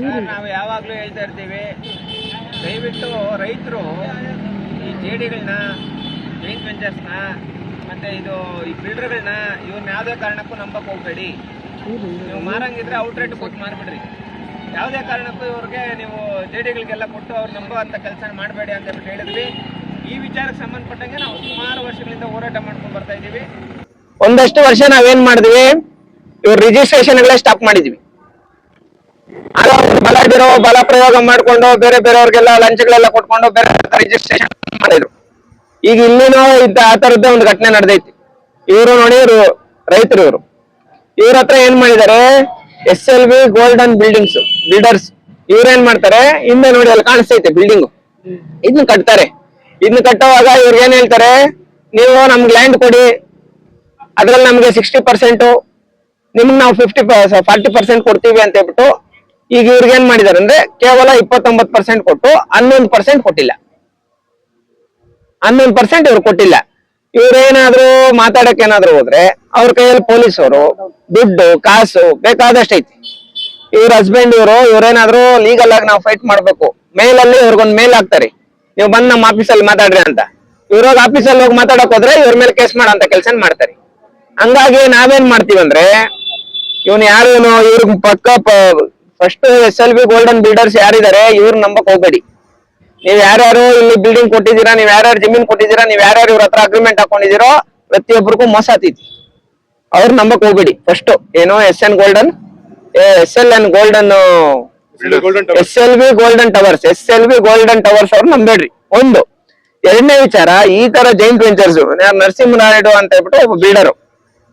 ನಾವು ಯಾವಾಗಲೂ ಹೇಳ್ತಾ ಇರ್ತೀವಿ, ದಯವಿಟ್ಟು ರೈತರು ಈ ಜೆಡಿಗಳನ್ನ, ಜಾಯಿಂಟ್ ವೆಂಚರ್ಸ್ನ ಮತ್ತು ಈ ಬಿಲ್ಡರ್ಗಳನ್ನ ಇವ್ರನ್ನ ಯಾವುದೇ ಕಾರಣಕ್ಕೂ ನಂಬಕ್ಕೆ ಹೋಗಬೇಡಿ. ನೀವು ಮಾರಂಗಿದ್ರೆ ಔಟ್ರೇಟ್ ಕೊಟ್ಟು ಮಾರ್ಬಿಡ್ರಿ. ಯಾವುದೇ ಕಾರಣಕ್ಕೂ ಇವ್ರಿಗೆ ನೀವು ಜೆಡಿಗಳಿಗೆಲ್ಲ ಕೊಟ್ಟು ಅವ್ರು ನಂಬೋ ಅಂತ ಕೆಲಸ ಮಾಡಬೇಡಿ ಅಂತ ಹೇಳ್ಬಿಟ್ಟು ಹೇಳಿದ್ವಿ. ಈ ವಿಚಾರಕ್ಕೆ ಸಂಬಂಧಪಟ್ಟಂಗೆ ನಾವು ಸುಮಾರು ವರ್ಷಗಳಿಂದ ಹೋರಾಟ ಮಾಡ್ಕೊಂಡು ಬರ್ತಾ ಇದ್ದೀವಿ. ಒಂದಷ್ಟು ವರ್ಷ ನಾವೇನ್ ಮಾಡಿದ್ವಿ, ಇವ್ರ ರಿಜಿಸ್ಟ್ರೇಷನ್ಗಳೇ ಸ್ಟಾಪ್ ಮಾಡಿದ್ವಿ. ಬಲ ಪ್ರಯೋಗ ಮಾಡ್ಕೊಂಡು ಬೇರೆ ಬೇರೆಯವ್ರಿಗೆಲ್ಲ ಲಂಚಗಳೆಲ್ಲ ಕೊಟ್ಕೊಂಡು ಬೇರೆ ರಿಜಿಸ್ಟ್ರೇಷನ್ ಮಾಡಿದ್ರು. ಈಗ ಇಲ್ಲಿನೂ ಆ ತರದ್ದೇ ಒಂದು ಘಟನೆ ನಡೆದೈತಿ. ಇವರು ನೋಡಿ, ಇವರು ರೈತರು, ಇವ್ರ ಹತ್ರ ಏನ್ ಮಾಡಿದ್ದಾರೆ, SLV ಗೋಲ್ಡನ್ ಬಿಲ್ಡರ್ಸ್ ಇವ್ರೇನ್ ಮಾಡ್ತಾರೆ, ಹಿಂದೆ ನೋಡಿ ಅಲ್ಲಿ ಕಾಣಿಸ್ತೈತೆ ಬಿಲ್ಡಿಂಗ್, ಇದನ್ನ ಕಟ್ತಾರೆ. ಇದನ್ನ ಕಟ್ಟುವಾಗ ಇವ್ರಿಗೆ ಏನ್ ಹೇಳ್ತಾರೆ, ನೀವು ನಮ್ಗೆ ಲ್ಯಾಂಡ್ ಕೊಡಿ, ಅದ್ರಲ್ಲಿ ನಮ್ಗೆ 60%, ನಿಮ್ಗೆ ನಾವು 40% ಕೊಡ್ತೀವಿ ಅಂತ ಹೇಳ್ಬಿಟ್ಟು ಈಗ ಇವ್ರಿಗೆ ಏನ್ ಮಾಡಿದಾರೆ ಅಂದ್ರೆ ಕೇವಲ 29% ಕೊಟ್ಟು 11% ಕೊಟ್ಟಿಲ್ಲ. 11% ಇವ್ರು ಕೊಟ್ಟಿಲ್ಲ. ಇವ್ರೇನಾದ್ರು ಮಾತಾಡಕ್ ಏನಾದ್ರು ಹೋದ್ರೆ ಅವ್ರ ಕೈಯಲ್ಲಿ ಪೊಲೀಸರು, ದುಡ್ಡು, ಕಾಸು ಬೇಕಾದಷ್ಟು ಐತಿ. ಇವ್ರ ಹಸ್ಬೆಂಡ್ ಇವ್ರೇನಾದ್ರು ಲೀಗಲ್ ಆಗಿ ನಾವು ಫೈಟ್ ಮಾಡ್ಬೇಕು, ಮೇಲಲ್ಲಿ ಇವ್ರಿಗೊಂದು ಮೇಲ್ ಹಾಕ್ತಾರೆ, ನೀವು ಬಂದ್ ನಮ್ಮ ಆಫೀಸಲ್ಲಿ ಮಾತಾಡ್ರಿ ಅಂತ. ಇವ್ರೋಗ ಆಫೀಸಲ್ಲಿ ಹೋಗಿ ಮಾತಾಡಕ್ ಹೋದ್ರೆ ಇವ್ರ ಮೇಲೆ ಕೇಸ್ ಮಾಡೋ ಕೆಲಸ ಮಾಡ್ತಾರೆ. ಹಂಗಾಗಿ ನಾವೇನ್ ಮಾಡ್ತೀವಿ ಅಂದ್ರೆ, ಇವನ್ ಯಾರು ಇವ್ರಿಗೆ ಪಕ್ಕ ಫಸ್ಟ್ SLV ಗೋಲ್ಡನ್ ಬಿಲ್ಡರ್ಸ್ ಯಾರಿದ್ದಾರೆ ಇವ್ರ ನಂಬಕ್ ಹೋಗ್ಬೇಡಿ. ನೀವ್ ಯಾರ್ಯಾರು ಇಲ್ಲಿ ಬಿಲ್ಡಿಂಗ್ ಕೊಟ್ಟಿದ್ದೀರಾ, ನೀವ್ ಯಾರ್ಯಾರು ಜಮೀನ್ ಕೊಟ್ಟಿದ್ದೀರಾ, ನೀವ್ ಯಾರ್ಯಾರು ಇವ್ರ ಹತ್ರ ಅಗ್ರಿಮೆಂಟ್ ಹಾಕೊಂಡಿದ್ದೀರೋ ಪ್ರತಿಯೊಬ್ಬರಿಗೂ ಮೋಸ ಆತೈತಿ. ಅವ್ರ ನಂಬಕ್ ಹೋಗ್ಬೇಡಿ. ಫಸ್ಟ್ ಏನೋ SLV ಗೋಲ್ಡನ್ ಟವರ್ಸ್ ಅವ್ರು ನಂಬೇಡ್ರಿ. ಒಂದು. ಎರಡನೇ ವಿಚಾರ, ಈ ತರ ಜಾಯಿಂಟ್ ವೆಂಚರ್ಸ್ ನರಸಿಂಹನಾಯ್ಡು ಅಂತ ಹೇಳ್ಬಿಟ್ಟು ಒಬ್ಬ ಬಿಲ್ಡರು,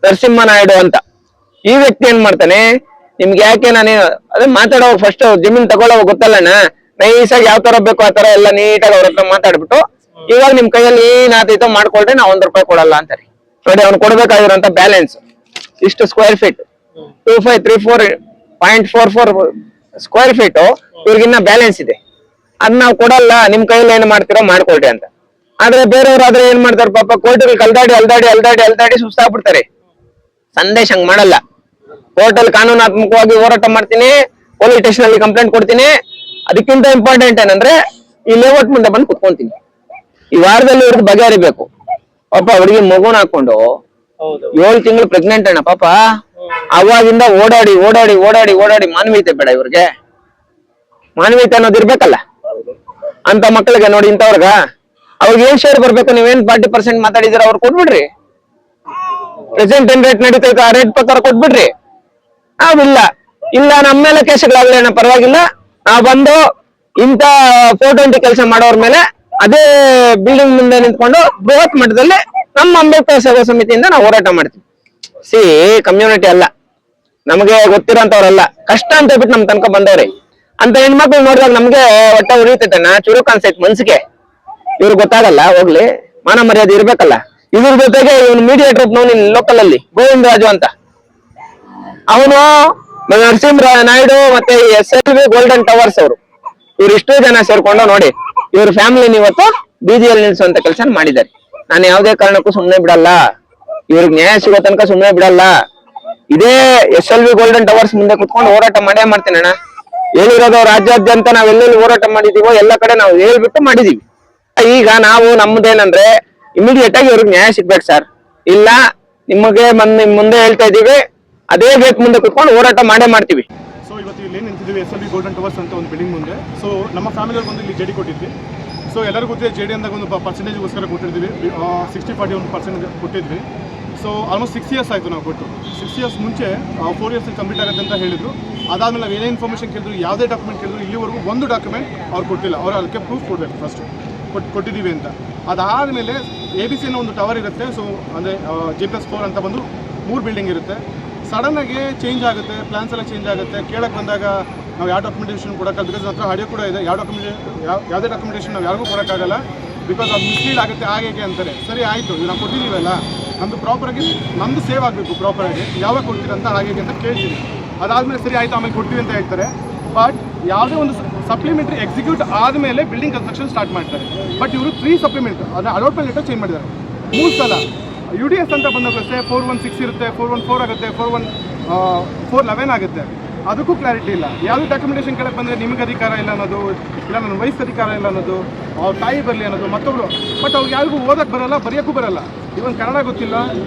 ನರಸಿಂಹನಾಯ್ಡು ಅಂತ, ಈ ವ್ಯಕ್ತಿ ಏನ್ ಮಾಡ್ತಾನೆ, ನಿಮ್ಗೆ ಯಾಕೆ ನಾನು ಅದೇ ಮಾತಾಡೋ ಫಸ್ಟ್ ಜಮೀನ್ ತಗೊಳ್ಳೋ ಗೊತ್ತಲ್ಲಣ್ಣ, ನೈಸಾಗಿ ಯಾವ ತರ ಬೇಕು ಆ ತರ ಎಲ್ಲ ನೀಟಾಗಿ ಅವ್ರ ಹತ್ರ ಮಾತಾಡ್ಬಿಟ್ಟು, ಇವಾಗ ನಿಮ್ ಕೈಯಲ್ಲಿ ಏನಾತೈತೋ ಮಾಡ್ಕೊಳ್ರಿ, ನಾವು ₹1 ಕೊಡಲ್ಲ ಅಂತಾರೆ. ನೋಡಿ, ಅವ್ನು ಕೊಡ್ಬೇಕಾಗಿರೋಂತ ಬ್ಯಾಲೆನ್ಸ್ ಇಷ್ಟು ಸ್ಕ್ವೇರ್ ಫೀಟ್, 2534.44 ಸ್ಕ್ವೇರ್ ಫೀಟ್ ಇವ್ರಿಗಿನ್ನ ಬ್ಯಾಲೆನ್ಸ್ ಇದೆ. ಅದ್ ನಾವು ಕೊಡಲ್ಲ, ನಿಮ್ ಕೈಯಲ್ಲಿ ಏನ್ ಮಾಡ್ತೀರೋ ಮಾಡ್ಕೊಳ್ರಿ ಅಂತ. ಆದ್ರೆ ಬೇರೆಯವ್ರಾದ್ರೆ ಏನ್ ಮಾಡ್ತಾರೆ ಪಾಪ, ಕೋರ್ಟಲ್ಲಿ ಅಲ್ದಾಡಿ ಸುಸ್ತಾಗ್ಬಿಡ್ತಾರೆ. ಸಂದೇಶ ಹಂಗ್ ಮಾಡಲ್ಲ. ಕೋರ್ಟಲ್ಲಿ ಕಾನೂನಾತ್ಮಕವಾಗಿ ಹೋರಾಟ ಮಾಡ್ತೀನಿ, ಪೊಲೀಸ್ ಸ್ಟೇಷನ್ ಅಲ್ಲಿ ಕಂಪ್ಲೇಂಟ್ ಕೊಡ್ತೀನಿ. ಅದಕ್ಕಿಂತ ಇಂಪಾರ್ಟೆಂಟ್ ಏನಂದ್ರೆ ಈ ಲೇಔಟ್ ಮುಂದೆ ಬಂದು ಕುತ್ಕೊಂತೀನಿ. ಈ ವಾರದಲ್ಲಿ ಇವ್ರದ್ದು ಬಗೆಹರಿಬೇಕು. ಪಾಪ ಹುಡುಗಿ ಮಗುನ ಹಾಕೊಂಡು 7 ತಿಂಗಳು ಪ್ರೆಗ್ನೆಂಟ್ ಅಣ್ಣ ಪಾಪ. ಅವಾಗಿಂದ ಓಡಾಡಿ ಮಾನವೀಯತೆ ಬೇಡ ಇವ್ರಿಗೆ? ಮಾನವೀಯತೆ ಅನ್ನೋದು ಇರ್ಬೇಕಲ್ಲ ಅಂತ ಮಕ್ಕಳಿಗೆ. ನೋಡಿ, ಇಂಥವ್ರಗ ಅವ್ರಿಗೆ ಏನ್ ಶೇರ್ ಬರ್ಬೇಕು, ನೀವೇನ್ 40% ಮಾತಾಡಿದಿರ ಅವ್ರು ಕೊಟ್ಬಿಡ್ರಿ. ಪ್ರೆಸೆಂಟ್ ಏನ್ ರೇಟ್ ನಡೀತೈತೆ ಆ ರೇಟ್ ಪ್ರಕಾರ ಕೊಟ್ಬಿಡ್ರಿ. ನಾವಿಲ್ಲ ನಮ್ಮ ಮೇಲೆ ಕೇಸುಗಳಾಗ್ಲೇನ ಪರವಾಗಿಲ್ಲ, ನಾವು ಬಂದು ಇಂತ 420 ಕೆಲಸ ಮಾಡೋರ್ ಮೇಲೆ ಅದೇ ಬಿಲ್ಡಿಂಗ್ ಮುಂದೆ ನಿಂತ್ಕೊಂಡು ಬೃಹತ್ ಮಟ್ಟದಲ್ಲಿ ನಮ್ಮ ಅಂಬೇಡ್ಕರ್ ಸೇವಾ ಸಮಿತಿಯಿಂದ ನಾವು ಹೋರಾಟ ಮಾಡ್ತೀವಿ. ಕಮ್ಯುನಿಟಿ ಅಲ್ಲ, ನಮಗೆ ಗೊತ್ತಿರೋಂಥವ್ರಲ್ಲ, ಕಷ್ಟ ಅಂತ ಹೇಳ್ಬಿಟ್ಟು ನಮ್ ತನಕ ಬಂದವ್ರೆ ಅಂತ ಹೆಣ್ಮಕ್ಳು ನೋಡಿದಾಗ ನಮ್ಗೆ ಹೊಟ್ಟೆ ಉರಿತೈತಣ್ಣ, ಚುರುಕು ಅನ್ಸೈತ್ ಮನ್ಸಿಗೆ. ಇವ್ರಿಗೆ ಗೊತ್ತಾಗಲ್ಲ, ಹೋಗ್ಲಿ, ಮಾನ ಮರ್ಯಾದೆ ಇರ್ಬೇಕಲ್ಲ. ಇದ್ರ ಜೊತೆಗೆ ಇವನು ಮೀಡಿಯೇಟರ್ ನಿನ್ ಲೋಕಲ್ ಅಲ್ಲಿ ಗೋವಿಂದರಾಜು ಅಂತ, ಅವನು ನರಸಿಂಹನಾಯ್ಡು ಮತ್ತೆ SLV ಗೋಲ್ಡನ್ ಟವರ್ಸ್ ಅವರು, ಇವ್ರು ಇಷ್ಟೋ ಜನ ಸೇರ್ಕೊಂಡು ನೋಡಿ ಇವ್ರ ಫ್ಯಾಮಿಲಿನ ಇವತ್ತು ಬೀದಿಯಲ್ಲಿ ನಿಲ್ಸುವಂತ ಕೆಲಸ ಮಾಡಿದ್ದಾರೆ. ನಾನು ಯಾವುದೇ ಕಾರಣಕ್ಕೂ ಸುಮ್ನೆ ಬಿಡಲ್ಲ, ಇವ್ರಿಗೆ ನ್ಯಾಯ ಸಿಗೋ ತನಕ ಸುಮ್ನೆ ಬಿಡಲ್ಲ. ಇದೇ SLV ಗೋಲ್ಡನ್ ಟವರ್ಸ್ ಮುಂದೆ ಕುತ್ಕೊಂಡು ಹೋರಾಟ ಮಾಡೇ ಮಾಡ್ತೇನೆ ಅಣ್ಣ. ಹೇಳಿರೋದು ರಾಜ್ಯಾದ್ಯಂತ ನಾವ್ ಎಲ್ಲೆಲ್ಲಿ ಹೋರಾಟ ಮಾಡಿದೀವೋ ಎಲ್ಲ ಕಡೆ ನಾವು ಹೇಳ್ಬಿಟ್ಟು ಮಾಡಿದೀವಿ. ಈಗ ನಾವು ನಮ್ದೇನಂದ್ರೆ ಇಮಿಡಿಯೇಟ್ ಆಗಿ ಇವ್ರಿಗೆ ನ್ಯಾಯ ಸಿಗ್ಬೇಕು ಸರ್, ಇಲ್ಲ ನಿಮಗೆ ಮುಂದೆ ಹೇಳ್ತಾ ಇದೀವಿ, ಅದೇ ಗೇಟ್ ಮುಂದೆ ಕುತ್ಕೊಂಡು ಹೋರಾಟ ಮಾಡೇ ಮಾಡ್ತೀವಿ. ಸೊ ಇವತ್ತು ಇಲ್ಲಿ ಏನ್ ನಿಂತಿದ್ದೀವಿ SLV ಗೋಲ್ಡನ್ ಟವರ್ಸ್ ಅಂತ ಒಂದು ಬಿಲ್ಡಿಂಗ್ ಮುಂದೆ. ಸೊ ನಮ್ಮ ಫ್ಯಾಮಿಲಿಯವ್ರು ಬಂದು ಇಲ್ಲಿ ಜೆಡಿ ಕೊಟ್ಟಿದ್ವಿ. ಸೊ ಎಲ್ಲರಿಗೂ ಗೊತ್ತಿದೆ, ಜೆಡಿ ಅಂದಾಗ ಒಂದು ಪರ್ಸೆಂಟೇಜ್ಗೋಸ್ಕರ ಕೊಟ್ಟಿದ್ವಿ, 60-40% ಕೊಟ್ಟಿದ್ವಿ. ಸೊ ಆಲ್ಮೋಸ್ಟ್ 6 ಇಯರ್ಸ್ ಆಯಿತು ನಾವು ಕೊಟ್ಟು. 6 ಇಯರ್ಸ್ ಮುಂಚೆ 4 ಇಯರ್ಸ್ ಕಂಪ್ಲೀಟ್ ಆಗುತ್ತೆ ಅಂತ ಹೇಳಿದ್ರು. ಅದಾದ್ಮೇಲೆ ನಾವು ಏನೇ ಇನ್ಫಾರ್ಮೇಷನ್ ಕೇಳಿದ್ರು, ಯಾವುದೇ ಡಾಕ್ಯುಮೆಂಟ್ ಕೇಳಿದ್ರು, ಇಲ್ಲಿವರೆಗೂ ಒಂದು ಡಾಕ್ಯುಮೆಂಟ್ ಅವ್ರು ಕೊಟ್ಟಿಲ್ಲ. ಅವ್ರು ಅದಕ್ಕೆ ಪ್ರೂಫ್ ಕೊಡಬೇಕು ಫಸ್ಟ್ ಕೊಟ್ಟಿದ್ದೀವಿ ಅಂತ. ಅದಾದಮೇಲೆ ABC ಅನ್ನೋ ಒಂದು ಟವರ್ ಇರುತ್ತೆ. ಸೊ ಅಂದರೆ G+4 ಅಂತ ಬಂದು 3 ಬಿಲ್ಡಿಂಗ್ ಇರುತ್ತೆ. ಸಡನ್ನಾಗಿ ಚೇಂಜ್ ಆಗುತ್ತೆ, ಪ್ಲಾನ್ಸ್ ಎಲ್ಲ ಚೇಂಜ್ ಆಗುತ್ತೆ. ಕೇಳಕ್ಕೆ ಬಂದಾಗ ನಾವು ಯಾವ ಡಾಕ್ಯುಮೆಂಟೇಷನ್ ಕೊಡೋಕ್ಕಲ್ಲ, ಬಿಕಾಸ್ ಹತ್ರ ಆಡಿಯೋ ಕೂಡ ಇದೆ. ಯಾವುದೇ ಡಾಕ್ಯುಮೆಂಟೇಷನ್ ನಾವು ಯಾರಿಗೂ ಕೊಡೋಕ್ಕಾಗಲ್ಲ, ಬಿಕಾಸ್ ಅದು ಮಿಸ್ಲೀಡ್ ಆಗುತ್ತೆ ಹಾಗೆ ಅಂತಾರೆ. ಸರಿ ಆಯಿತು, ನಾವು ಕೊಟ್ಟಿದ್ದೀವಲ್ಲ, ನಮ್ಮದು ಪ್ರಾಪರಾಗಿ ನಮ್ಮದು ಸೇವ್ ಆಗಬೇಕು ಪ್ರಾಪರಾಗಿ, ಯಾವಾಗ ಕೊಡ್ತೀರಂತ ಹಾಗೆ ಅಂತ ಕೇಳ್ತೀವಿ. ಅದಾದಮೇಲೆ ಸರಿ ಆಯಿತು ಆಮೇಲೆ ಕೊಡ್ತೀವಿ ಅಂತ ಹೇಳ್ತಾರೆ. ಬಟ್ ಯಾವುದೇ ಒಂದು ಸಪ್ಲಿಮೆಂಟ್ರಿ ಎಕ್ಸಿಕ್ಯೂಟ್ ಆದಮೇಲೆ ಬಿಲ್ಡಿಂಗ್ ಕನ್ಸ್ಟ್ರಕ್ಷನ್ ಸ್ಟಾರ್ಟ್ ಮಾಡ್ತಾರೆ. ಬಟ್ ಇವರು 3 ಸಪ್ಲಿಮೆಂಟ್ ಅದನ್ನ ಅಲಾಟ್ಮೆಂಟ್ ಲೆಟರ್ ಚೇಂಜ್ ಮಾಡಿದ್ದಾರೆ 3 ಸಲ. UDS ಅಂತ ಬಂದಾಗಷ್ಟೇ 416 ಇರುತ್ತೆ, 414 ಆಗುತ್ತೆ, 411 ಆಗುತ್ತೆ. ಅದಕ್ಕೂ ಕ್ಲಾರಿಟಿ ಇಲ್ಲ. ಯಾವುದೇ ಡಾಕ್ಯುಮೆಂಟೇಷನ್ ಕೆಳಗೆ ಬಂದರೆ ನಿಮಗೆ ಅಧಿಕಾರ ಇಲ್ಲ ಅನ್ನೋದು, ಇಲ್ಲ ನನ್ನ ವೈಫ್ ಅಧಿಕಾರ ಇಲ್ಲ ಅನ್ನೋದು, ಅವ್ರ ತಾಯಿ ಬರಲಿ ಅನ್ನೋದು ಮತ್ತೊಬ್ರು. ಬಟ್ ಅವ್ರಿಗೆ ಯಾರಿಗೂ ಓದಕ್ಕೆ ಬರಲ್ಲ, ಬರೆಯೋಕ್ಕೂ ಬರಲ್ಲ, ಇವನ್ ಕನ್ನಡ ಗೊತ್ತಿಲ್ಲ,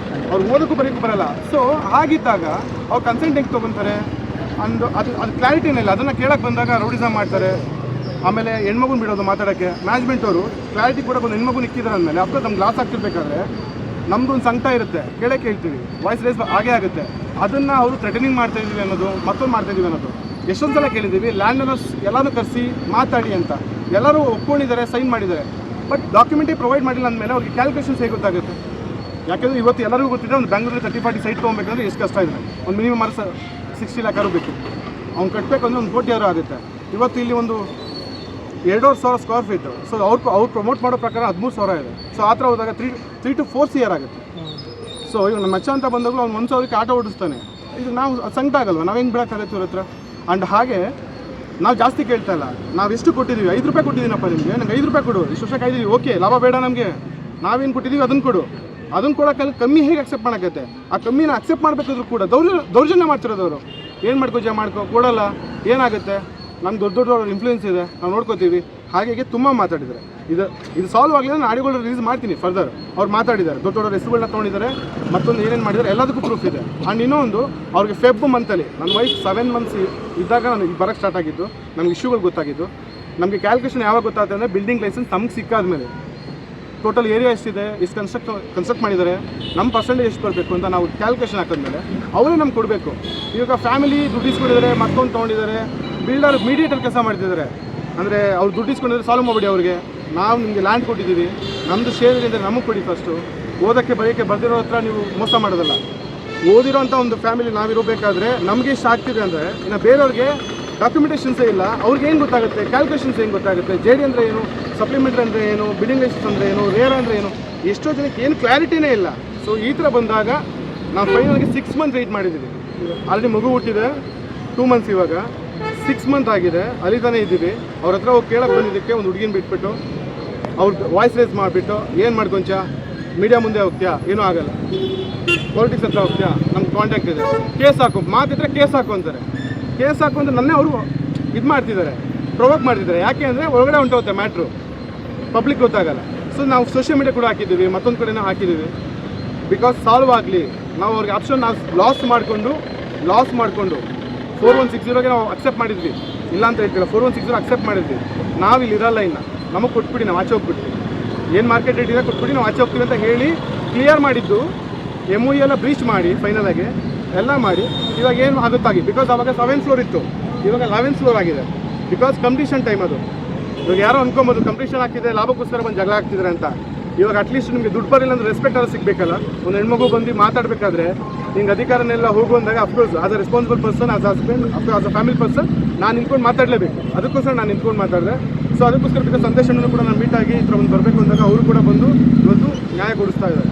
ಅವ್ರು ಓದೋಕ್ಕೂ ಬರೆಯೋಕ್ಕೂ ಬರಲ್ಲ. ಸೊ ಹಾಗಿದ್ದಾಗ ಅವ್ರು ಕನ್ಸೆಂಟ್ ಹೆಂಗೆ ತೊಗೊತಾರೆ ಅದು ಕ್ಲಾರಿಟಿನೇ ಇಲ್ಲ. ಅದನ್ನು ಕೇಳಕ್ಕೆ ಬಂದಾಗ ರೌಡಿಸಮ್ ಮಾಡ್ತಾರೆ. ಆಮೇಲೆ ಹೆಣ್ಮಗುನ ಬಿಡೋದು ಮಾತಾಡೋಕ್ಕೆ ಮ್ಯಾನೇಜ್ಮೆಂಟ್ ಅವರು ಕ್ಲಾರಿಟಿ ಕೂಡ ಒಂದು ಹೆಣ್ಮಗು ಇಕ್ಕಿದ್ರೆ ಅಂದಮೇಲೆ ಅಪ್ಪ ನಮ್ಗೆ ಲಾಸ್ ಆಗ್ತಿರ್ಬೇಕಾದ್ರೆ ನಮ್ಮದು ಒಂದು ಸಂಕಟ ಇರುತ್ತೆ, ಕೇಳೇ ಕೇಳ್ತೀವಿ, ವಾಯ್ಸ್ ರೇಸ್ ಆಗೇ ಆಗುತ್ತೆ. ಅದನ್ನು ಅವರು ಥ್ರೆಟನಿಂಗ್ ಮಾಡ್ತಾ ಇದೀವಿ ಅನ್ನೋದು, ಮತ್ತೊಂದು ಮಾಡ್ತಾ ಇದೀವಿ ಅನ್ನೋದು ಎಷ್ಟೊಂದು ಸಲ ಕೇಳಿದ್ದೀವಿ. ಲ್ಯಾಂಡ್ ಓನರ್ಸ್ ಎಲ್ಲರೂ ಕರೆಸಿ ಮಾತಾಡಿ ಅಂತ ಎಲ್ಲರೂ ಒಪ್ಕೊಂಡಿದ್ದಾರೆ, ಸೈನ್ ಮಾಡಿದ್ದಾರೆ. ಬಟ್ ಡಾಕ್ಯುಮೆಂಟೇ ಪ್ರೊವೈಡ್ ಮಾಡಿಲ್ಲ ಅಂದಮೇಲೆ ಅವ್ರಿಗೆ ಕ್ಯಾಲ್ಕುಲೇಷನ್ಸ್ ಹೇಗೆ ಗೊತ್ತಾಗುತ್ತೆ? ಯಾಕೆಂದರೆ ಇವತ್ತು ಎಲ್ಲರಿಗೂ ಗೊತ್ತಿದೆ, ಒಂದು ಬೆಂಗಳೂರಲ್ಲಿ 30-40 ಸೈಟ್ ತೊಗೊಬೇಕಂದ್ರೆ ಎಷ್ಟು ಕಷ್ಟ ಇದೆ. ಒಂದು ಮಿನಿಮಮ್ 60 lakh ಬೇಕು, ಅವ್ನು ಕಟ್ಟಬೇಕಂದ್ರೆ 1 ಕೋಟಿ ಆಗುತ್ತೆ. ಇವತ್ತು ಇಲ್ಲಿ ಒಂದು 2,500 ಸ್ಕ್ವೇರ್ ಫೀಟು. ಸೊ ಅವ್ರು ಪ್ರಮೋಟ್ ಮಾಡೋ ಪ್ರಕಾರ 13,000 ಇದೆ. ಸೊ ಆ ಥರ ಹೋದಾಗ 3 to 4 CR ಆಗುತ್ತೆ. ಸೊ ಇವಾಗ ನಮ್ಮ ಮಚ್ಚ ಅಂತ ಬಂದಾಗಲೂ ಅವ್ನು 1,000ಕ್ಕೆ ಆಟೋ ಓಡಿಸ್ತಾನೆ. ಇದು ನಾವು ಸಂಕಟ ಆಗಲ್ವ? ನಾವು ಹೆಂಗೆ ಬಿಡೋಕ್ಕಾಗತ್ತೆ ಇವ್ರ ಹತ್ರ? ಆ್ಯಂಡ್ ಹಾಗೆ ನಾವು ಜಾಸ್ತಿ ಕೇಳ್ತಾ ಇಲ್ಲ. ನಾವು ಎಷ್ಟು ಕೊಟ್ಟಿದ್ದೀವಿ? 5 ರೂಪಾಯಿ ಕೊಟ್ಟಿದ್ದೀನಪ್ಪ ನಿಮಗೆ, ನಂಗೆ 5 ರೂಪಾಯಿ ಕೊಡು, ಇಷ್ಟು ವರ್ಷಕ್ಕೆ ಕಾಯ್ದೀವಿ, ಓಕೆ ಲಾಭ ಬೇಡ ನಮಗೆ, ನಾವೇನು ಕೊಟ್ಟಿದ್ದೀವಿ ಅದನ್ನು ಕೊಡು. ಅದನ್ನು ಕೊಡೋಕ್ಕಲ್ಲಿ ಕಮ್ಮಿ ಹೇಗೆ ಅಕ್ಸೆಪ್ಟ್ ಮಾಡೋಕ್ಕತ್ತೆ? ಆ ಕಮ್ಮಿನ ಅಕ್ಸೆಪ್ಟ್ ಮಾಡಬೇಕಾದ್ರೂ ಕೂಡ ದೌರ್ಜನ್ಯ ಮಾಡ್ತಿರೋದವರು. ಏನು ಮಾಡ್ಕೋ ಕೊಡಲ್ಲ, ಏನಾಗುತ್ತೆ? ನಮ್ಗೆ ದೊಡ್ಡವ್ರ ಇನ್ಫ್ಲೂಯೆನ್ಸ್ ಇದೆ, ನಾವು ನೋಡ್ಕೋತೀವಿ. ಹಾಗೆ ತುಂಬ ಮಾತಾಡಿದ್ದಾರೆ. ಇದು ಸಾಲ್ವ್ ಆಗಲಿಲ್ಲ, ನಾನು ಆಡಿಯೋಗಳು ರಿಲೀಸ್ ಮಾಡ್ತೀನಿ ಫರ್ದರ್. ಅವ್ರು ಮಾತಾಡಿದ್ದಾರೆ, ದೊಡ್ಡವ್ರ ಹೆಸರುಗಳನ್ನ ತೊಗೊಂಡಿದ್ದಾರೆ, ಮತ್ತೊಂದು ಏನೇನು ಮಾಡಿದ್ದಾರೆ ಎಲ್ಲದಕ್ಕೂ ಪ್ರೂಫ್ ಇದೆ. ಆ್ಯಂಡ್ ಇನ್ನೊಂದು ಅವ್ರಿಗೆ Feb ಮಂತಲ್ಲಿ ನನ್ನ ವೈಫ್ 7 months ಇದ್ದಾಗ ನನಗೆ ಬರೋಕ್ಕೆ ಸ್ಟಾರ್ಟ್ ಆಗಿದ್ದು, ನಮ್ಗೆ ಇಶ್ಯೂಗಳು ಗೊತ್ತಾಗಿದ್ದು. ನಮಗೆ ಕ್ಯಾಲ್ಕುಲೇಷನ್ ಯಾವಾಗ ಗೊತ್ತಾಗುತ್ತೆ ಅಂದರೆ ಬಿಲ್ಡಿಂಗ್ ಲೈಸೆನ್ಸ್ ನಮ್ಗೆ ಸಿಕ್ಕಾದ್ಮೇಲೆ ಟೋಟಲ್ ಏರಿಯಾ ಎಷ್ಟಿದೆ, ಎಷ್ಟು ಕನ್ಸ್ಟ್ರಕ್ಟ್ ಮಾಡಿದ್ದಾರೆ, ನಮ್ಮ ಪರ್ಸೆಂಟೇಜ್ ಎಷ್ಟು ಬರಬೇಕು ಅಂತ ನಾವು ಕ್ಯಾಲ್ಕುಲೇಷನ್ ಹಾಕಿದ್ಮೇಲೆ ಅವರೇ ನಮ್ಗೆ ಕೊಡಬೇಕು. ಇವಾಗ ಫ್ಯಾಮಿಲಿ ದುಡ್ಡು ಇಸ್ಕೊಂಡಿದ್ದಾರೆ, ಮತ್ತೊಂದು ತೊಗೊಂಡಿದ್ದಾರೆ, ಬಿಲ್ಡರ್ ಮೀಡಿಯೇಟರ್ ಕೆಲಸ ಮಾಡ್ತಿದ್ದಾರೆ. ಅಂದರೆ ಅವ್ರು ದುಡ್ಡು ಇಸ್ಕೊಂಡಿದ್ರೆ ಸಾಲ್ವ್ ಮಾಡಿಬಿಡಿ ಅವ್ರಿಗೆ. ನಾವು ನಿಮಗೆ ಲ್ಯಾಂಡ್ ಕೊಟ್ಟಿದ್ದೀವಿ, ನಮ್ಮದು ಶೇರ್ ಇದೆ, ನಮಗೆ ಕೊಡಿ ಫಸ್ಟು. ಓದೋಕ್ಕೆ ಬರೆಯೋಕ್ಕೆ ಬರ್ದಿರೋ ಹತ್ರ ನೀವು ಮೋಸ ಮಾಡೋದಲ್ಲ. ಓದಿರೋಂಥ ಒಂದು ಫ್ಯಾಮಿಲಿ ನಾವಿರಬೇಕಾದ್ರೆ ನಮಗೆ ಇಷ್ಟ ಆಗ್ತಿದೆ ಅಂದರೆ ಇನ್ನು ಬೇರೆಯವ್ರಿಗೆ ಡಾಕ್ಯುಮೆಂಟೇಷನ್ಸೇ ಇಲ್ಲ, ಅವ್ರಿಗೆ ಏನು ಗೊತ್ತಾಗುತ್ತೆ? ಕ್ಯಾಲ್ಕುಲೇಷನ್ಸ್ ಏನು ಗೊತ್ತಾಗುತ್ತೆ? JD ಅಂದರೆ ಏನು, ಸಪ್ಲಿಮೆಂಟ್ರಿ ಅಂದರೆ ಏನು, ಬಿಲ್ಡಿಂಗ್ ಲೈಸೆನ್ಸ್ ಅಂದರೆ ಏನು, ರೇರ್ ಅಂದರೆ ಏನು, ಎಷ್ಟೋ ಜನಕ್ಕೆ ಏನು ಕ್ಲಾರಿಟಿನೇ ಇಲ್ಲ. ಸೊ ಈ ಥರ ಬಂದಾಗ ನಾವು ಫೈನಲ್ಗೆ 6 months ವೆಯ್ಟ್ ಮಾಡಿದ್ದೀವಿ. ಆಲ್ರೆಡಿ ಮಗು ಹುಟ್ಟಿದೆ, 2 months, ಇವಾಗ 6 months ಆಗಿದೆ, ಅಲಿತಾನೇ ಇದ್ದೀವಿ. ಅವ್ರ ಹತ್ರ ಹೋಗಿ ಕೇಳಕ್ಕೆ ಬಂದಿದ್ದಕ್ಕೆ ಒಂದು ಹುಡುಗಿನ ಬಿಟ್ಬಿಟ್ಟು ಅವ್ರ ವಾಯ್ಸ್ ರೇಸ್ ಮಾಡಿಬಿಟ್ಟು ಏನು ಮಾಡ್ಕೊಂಚ ಮೀಡಿಯಾ ಮುಂದೆ ಹೋಗ್ತೀಯಾ, ಏನೂ ಆಗಲ್ಲ, ಪೊಲಿಟಿಕ್ಸ್ ಹತ್ರ ಹೋಗ್ತೀಯಾ, ನಮ್ಗೆ ಕಾಂಟ್ಯಾಕ್ಟ್ ಇದೆ, ಕೇಸ್ ಹಾಕು, ಮಾತಿದ್ರೆ ಕೇಸ್ ಹಾಕು ಅಂತಾರೆ. ಕೇಸ್ ಹಾಕು ಅಂದರೆ ನನ್ನೇ ಅವರು ಇದು ಮಾಡ್ತಿದ್ದಾರೆ, ಪ್ರೊವೋಕ್ ಮಾಡ್ತಿದ್ದಾರೆ. ಯಾಕೆ ಅಂದರೆ ಒಳಗಡೆ ಹೊಂಟೋಗುತ್ತೆ ಮ್ಯಾಟ್ರು, ಪಬ್ಲಿಕ್ ಗೊತ್ತಾಗಲ್ಲ. ಸೊ ನಾವು ಸೋಷಿಯಲ್ ಮೀಡಿಯಾ ಕೂಡ ಹಾಕಿದ್ದೀವಿ, ಮತ್ತೊಂದು ಕಡೆನೂ ಹಾಕಿದ್ದೀವಿ. ಬಿಕಾಸ್ ಸಾಲ್ವ್ ಆಗಲಿ, ನಾವು ಅವ್ರಿಗೆ ಆಪ್ಷನ್ ನಾವು ಲಾಸ್ ಮಾಡಿಕೊಂಡು 4160ಗೆ ನಾವು ಅಕ್ಸೆಪ್ಟ್ ಮಾಡಿದ್ವಿ, ಇಲ್ಲ ಅಂತ ಹೇಳ್ತಿಲ್ಲ, 4160 ಅಕ್ಸೆಪ್ಟ್ ಮಾಡಿದ್ವಿ. ನಾವು ಇಲ್ಲಿ ಇರಲ್ಲ, ಇನ್ನು ನಮಗೆ ಕೊಟ್ಬಿಡಿ, ನಾವು ಆಚೆ ಹೋಗ್ಬಿಡ್ತೀವಿ, ಏನು ಮಾರ್ಕೆಟ್ ರೇಟ್ ಇದೆ ಕೊಟ್ಬಿಡಿ, ನಾವು ಆಚೆ ಹೋಗ್ತೀವಿ ಅಂತ ಹೇಳಿ ಕ್ಲಿಯರ್ ಮಾಡಿದ್ದು. MOU ಎಲ್ಲ ಬ್ರೀಚ್ ಮಾಡಿ ಫೈನಲಾಗಿ ಎಲ್ಲ ಮಾಡಿ ಇವಾಗ ಏನು ಆಗುತ್ತಾಗಿ. ಬಿಕಾಸ್ ಅವಾಗ 7th floor ಇತ್ತು, ಇವಾಗ 11th floor ಆಗಿದೆ. ಬಿಕಾಸ್ ಕಂಪ್ಲೀಷನ್ ಟೈಮ್ ಅದು. ಇವಾಗ ಯಾರೋ ಅನ್ಕೊಬೋದು ಕಂಪ್ಲೀಷನ್ ಆಗ್ತಿದೆ, ಲಾಭಕ್ಕೋಸ್ಕರ ಬಂದು ಜಗಳ ಆಗ್ತಿದ್ದಾರೆ ಅಂತ. ಇವಾಗ ಅಟ್ಲೀಸ್ಟ್ ನಿಮಗೆ ದುಡ್ಡು ಬರಲಿಲ್ಲ ಅಂದರೆ ರೆಸ್ಪೆಕ್ಟ್ ಆದರೂ ಸಿಗಬೇಕಲ್ಲ. ಒಂದು ಹೆಣ್ಮಗು ಬಂದು ಮಾತಾಡಬೇಕಾದ್ರೆ ನಿಂಗೆ ಅಧಿಕಾರನೆಲ್ಲ ಹೋಗು ಅಂದಾಗ of course as a responsible person, as husband, as a family person ನಾನು ನಿಂತ್ಕೊಂಡು ಮಾತಾಡಲೇಬೇಕು. ಅದಕ್ಕೋಸ್ಕರ ನಾನು ನಿಂತ್ಕೊಂಡು ಮಾತಾಡಿದೆ. ಸೊ ಅದಕ್ಕೋಸ್ಕರ ಬಿಕಾಸ್ ಸಂದೇಶವನ್ನು ಕೂಡ ನಾನು ಮೀಟ್ ಆಗಿ ಈ ಥರ ಒಂದು ಬರಬೇಕು ಅಂದಾಗ ಅವರು ಕೂಡ ಬಂದು ಇವತ್ತು ನ್ಯಾಯ ಕೊಡಿಸ್ತಾ ಇದ್ದಾರೆ.